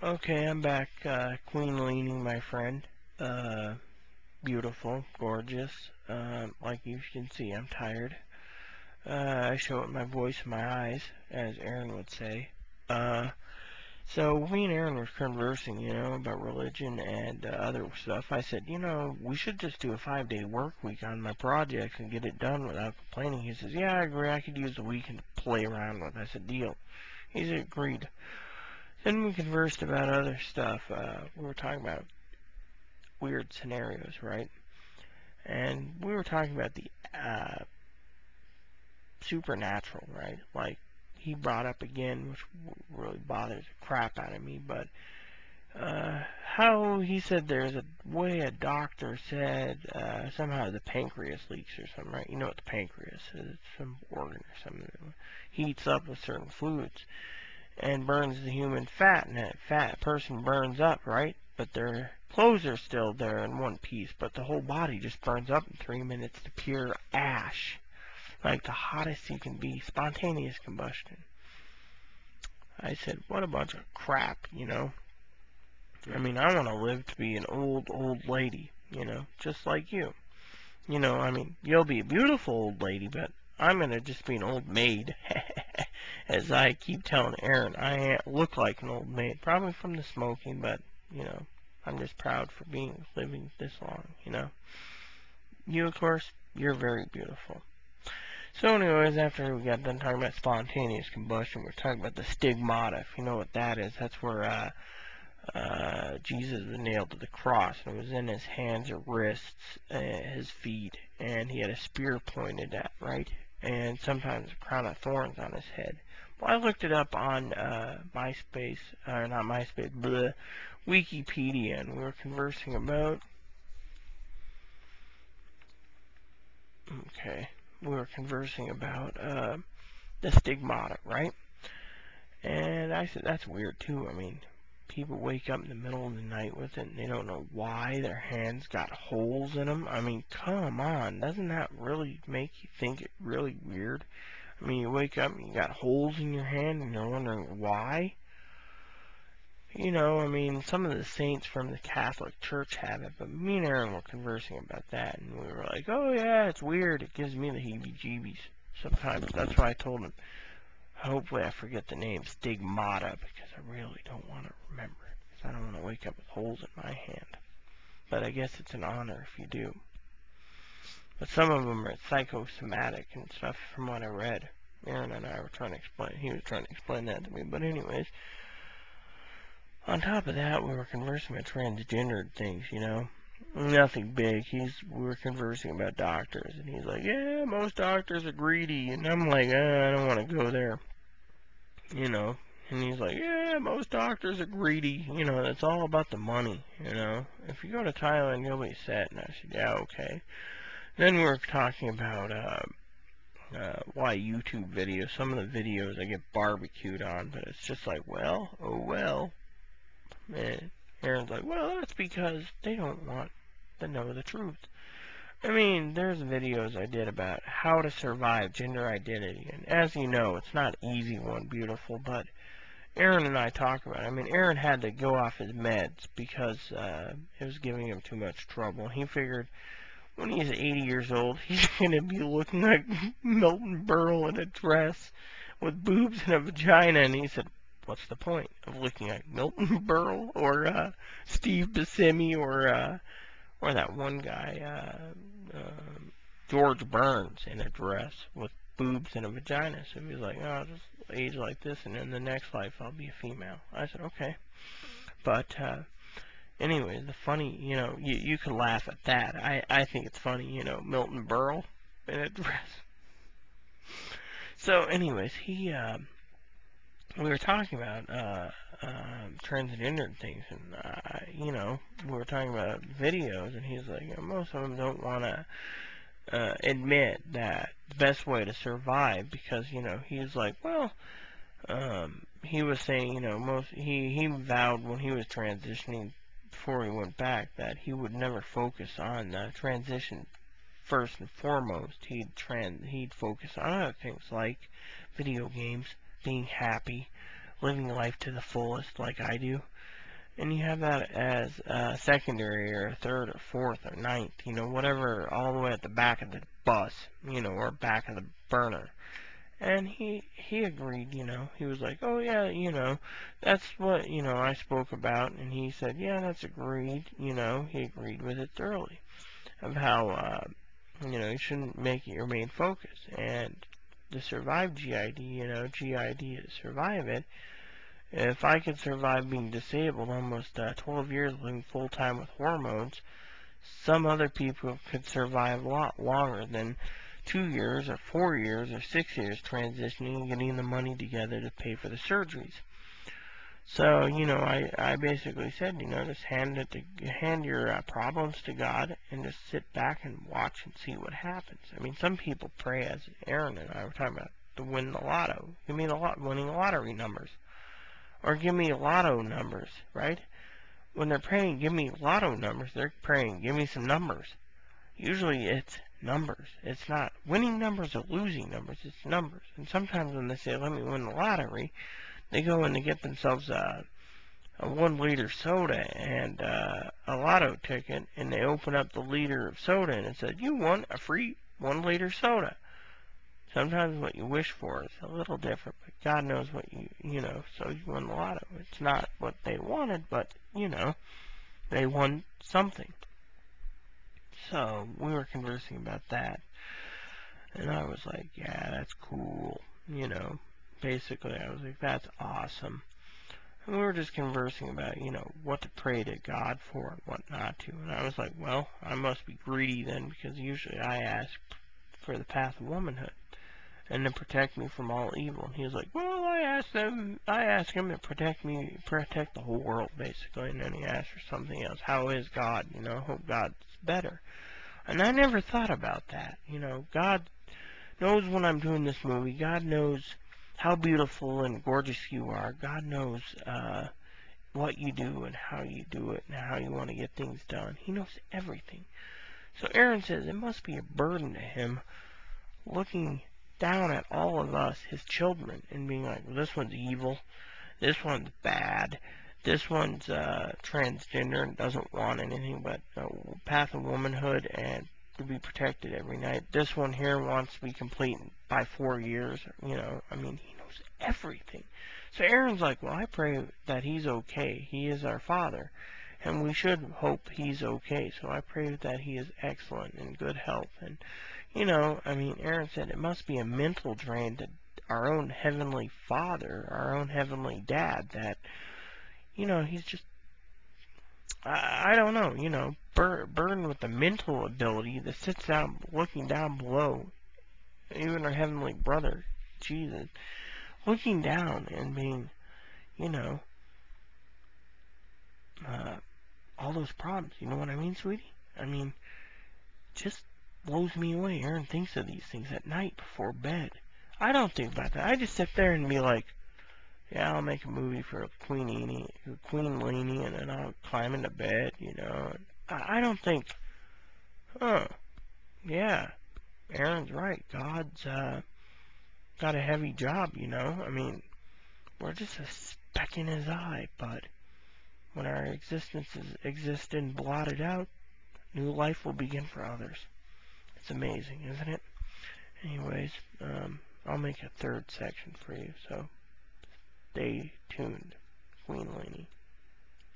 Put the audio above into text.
Okay, I'm back. Queen Lene, my friend. Uh, Beautiful, gorgeous. Like you can see, I'm tired. I show it in my voice and my eyes, as Aaron would say. Uh, so me and Aaron were conversing, about religion and other stuff. I said, we should just do a 5-day work week on my projects and get it done without complaining. He says, yeah, I agree. I could use the weekend to play around with. I said, deal. He said, agreed. Then we conversed about other stuff. We were talking about weird scenarios, right? And we were talking about the supernatural, right? Like, he brought up again, which really bothers the crap out of me, but how he said there's a way a doctor said somehow the pancreas leaks or something, right? You know what the pancreas is. It's some organ or something that heats up with certain fluids and burns the human fat, and that fat person burns up, right? But their clothes are still there in one piece, but the whole body just burns up in 3 minutes to pure ash, like the hottest you can be, spontaneous combustion. I said, what a bunch of crap, I mean, I want to live to be an old lady, just like you. I mean, you'll be a beautiful old lady, but I'm going to just be an old maid. As I keep telling Aaron, I look like an old maid. Probably from the smoking, but, I'm just proud for living this long, You, of course, you're very beautiful. So anyways, after we got done talking about spontaneous combustion, we're talking about the stigmata. If you know what that is, that's where Jesus was nailed to the cross, and it was in his hands or wrists, his feet, and he had a spear pointed at, right? And sometimes a crown of thorns on his head. Well, I looked it up on MySpace, or not MySpace, bleh, Wikipedia, and we were conversing about, the stigmata, right? And I said, that's weird too. I mean, people wake up in the middle of the night with it and they don't know why their hands got holes in them. I mean, come on. Doesn't that really make you think it really weird? I mean, you wake up and you got holes in your hand and you're wondering why? I mean, some of the saints from the Catholic Church have it, but me and Aaron were conversing about that, and we were like, oh yeah, it's weird. It gives me the heebie-jeebies sometimes. That's why I told him, hopefully I forget the name, stigmata, because I really don't want to remember it, because I don't want to wake up with holes in my hand. But I guess it's an honor if you do. But some of them are psychosomatic and stuff from what I read. Aaron and I were trying to explain, he was trying to explain that to me, but anyways. On top of that, we were conversing about transgendered things, Nothing big. We were conversing about doctors, and he's like, yeah, most doctors are greedy, and I'm like, I don't want to go there, And he's like, yeah, most doctors are greedy, it's all about the money, If you go to Thailand, you'll be set, and I said, yeah, okay. Then we were talking about, why YouTube videos, some of the videos I get barbecued on, but it's just like, well, oh well. And Aaron's like, well, that's because they don't want to know the truth. I mean, there's videos I did about how to survive gender identity, and as you know, it's not easy one, beautiful, but Aaron and I talk about it. I mean, Aaron had to go off his meds because it was giving him too much trouble. He figured when he's 80 years old, he's going to be looking like Milton Berle in a dress with boobs and a vagina, and he said, what's the point of looking like Milton Berle or Steve Buscemi or that one guy, George Burns, in a dress with boobs and a vagina? So he was like, oh, I'll just age like this, and in the next life I'll be a female. I said, okay. But anyways, the funny, you can laugh at that. I think it's funny, Milton Berle in a dress. So anyways, we were talking about transgender things, and we were talking about videos, and he's like, most of them don't want to admit that the best way to survive, because he's like, well, he was saying, he vowed when he was transitioning before he went back that he would never focus on the transition first and foremost. He'd focus on other things like video games, being happy, living life to the fullest like I do. And you have that as secondary or third or fourth or ninth, whatever, all the way at the back of the bus, or back of the burner. And he agreed, he was like, oh yeah, that's what, I spoke about. And he said, yeah, that's agreed, he agreed with it thoroughly of how, you shouldn't make it your main focus. And to survive GID, GID is survive it. If I could survive being disabled almost 12 years living full-time with hormones, some other people could survive a lot longer than 2 years or 4 years or 6 years transitioning and getting the money together to pay for the surgeries. So, I basically said, just hand your problems to God and just sit back and watch and see what happens. I mean, some people pray, as Aaron and I were talking about, to win the lotto. Give me winning lottery numbers. Or give me lotto numbers, right? When they're praying, give me lotto numbers, they're praying, give me some numbers. Usually it's numbers. It's not winning numbers or losing numbers, it's numbers. And sometimes when they say, let me win the lottery, they go and they get themselves a 1-liter soda and a lotto ticket, and they open up the liter of soda and it says, you won a free 1-liter soda. Sometimes what you wish for is a little different, but God knows what so you won the lotto. It's not what they wanted, but, they won something. So, we were conversing about that, and I was like, yeah, that's cool, Basically, I was like, that's awesome. And we were just conversing about, what to pray to God for and what not to. And I was like, well, I must be greedy then, because usually I ask for the path of womanhood and to protect me from all evil. And he was like, well, I asked him to protect the whole world, basically. And then he asked for something else. How is God? Hope God's better. And I never thought about that. God knows when I'm doing this movie. God knows how beautiful and gorgeous you are. God knows what you do and how you do it and how you want to get things done. He knows everything. So Aaron says it must be a burden to him looking down at all of us, his children, and being like, well, this one's evil, this one's bad, this one's transgender and doesn't want anything but path of womanhood and to be protected every night. This one here wants to be complete by 4 years. I mean, he knows everything. So Aaron's like, well, I pray that he's okay. He is our father, and we should hope he's okay. So I pray that he is excellent and good health. And I mean, Aaron said it must be a mental drain to our own heavenly Father, our own heavenly Dad, that, he's just, I don't know, burdened with the mental ability that sits down looking down below, even our heavenly brother, Jesus, looking down and being, all those problems. You know what I mean, sweetie? I mean, just blows me away. Aaron thinks of these things at night before bed. I don't think about that. I just sit there and be like, yeah, I'll make a movie for Queen Lene, and then I'll climb into bed, I don't think, yeah, Aaron's right. God's got a heavy job, I mean, we're just a speck in his eye, but when our existences exist and blotted out, new life will begin for others. It's amazing, isn't it? Anyways, I'll make a third section for you, so stay tuned.